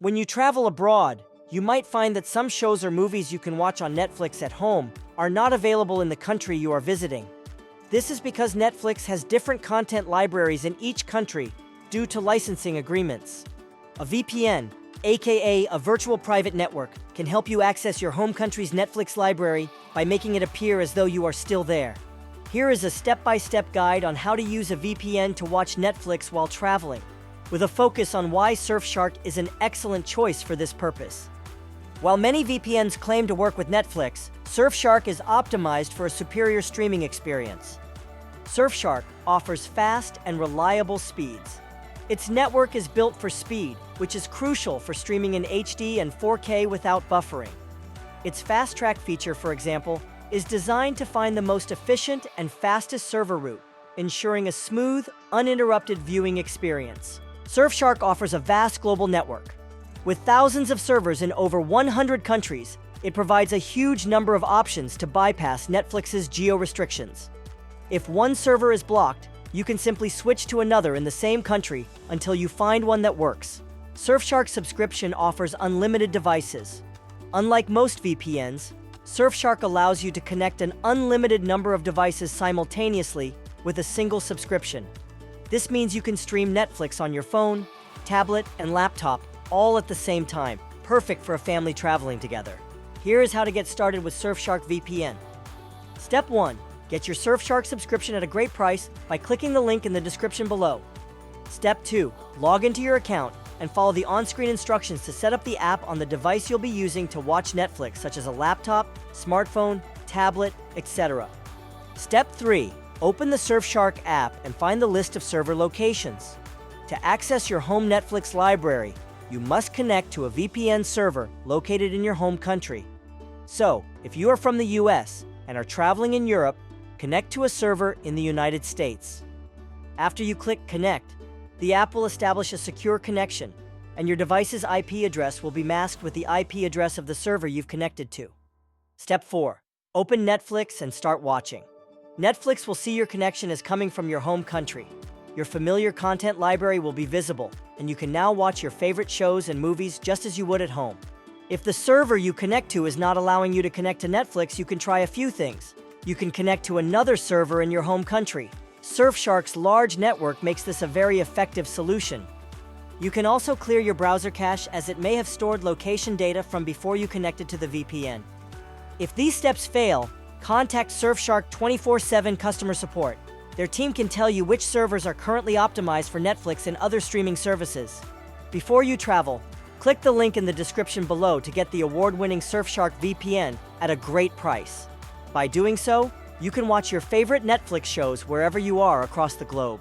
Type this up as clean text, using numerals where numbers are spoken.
When you travel abroad, you might find that some shows or movies you can watch on Netflix at home are not available in the country you are visiting. This is because Netflix has different content libraries in each country due to licensing agreements. A VPN, aka a virtual private network, can help you access your home country's Netflix library by making it appear as though you are still there. Here is a step-by-step guide on how to use a VPN to watch Netflix while traveling, with a focus on why Surfshark is an excellent choice for this purpose. While many VPNs claim to work with Netflix, Surfshark is optimized for a superior streaming experience. Surfshark offers fast and reliable speeds. Its network is built for speed, which is crucial for streaming in HD and 4K without buffering. Its Fast Track feature, for example, is designed to find the most efficient and fastest server route, ensuring a smooth, uninterrupted viewing experience. Surfshark offers a vast global network. With thousands of servers in over 100 countries, it provides a huge number of options to bypass Netflix's geo-restrictions. If one server is blocked, you can simply switch to another in the same country until you find one that works. Surfshark's subscription offers unlimited devices. Unlike most VPNs, Surfshark allows you to connect an unlimited number of devices simultaneously with a single subscription. This means you can stream Netflix on your phone, tablet, and laptop all at the same time, perfect for a family traveling together. Here is how to get started with Surfshark VPN. Step 1. Get your Surfshark subscription at a great price by clicking the link in the description below. Step 2. Log into your account and follow the on-screen instructions to set up the app on the device you'll be using to watch Netflix, such as a laptop, smartphone, tablet, etc. Step 3. Open the Surfshark app and find the list of server locations. To access your home Netflix library, you must connect to a VPN server located in your home country. So, if you are from the US and are traveling in Europe, connect to a server in the United States. After you click Connect, the app will establish a secure connection, and your device's IP address will be masked with the IP address of the server you've connected to. Step 4. Open Netflix and start watching. Netflix will see your connection as coming from your home country. Your familiar content library will be visible, and you can now watch your favorite shows and movies just as you would at home. If the server you connect to is not allowing you to connect to Netflix, you can try a few things. You can connect to another server in your home country. Surfshark's large network makes this a very effective solution. You can also clear your browser cache, as it may have stored location data from before you connected to the VPN. If these steps fail, contact Surfshark 24/7 customer support. Their team can tell you which servers are currently optimized for Netflix and other streaming services. Before you travel, click the link in the description below to get the award-winning Surfshark VPN at a great price. By doing so, you can watch your favorite Netflix shows wherever you are across the globe.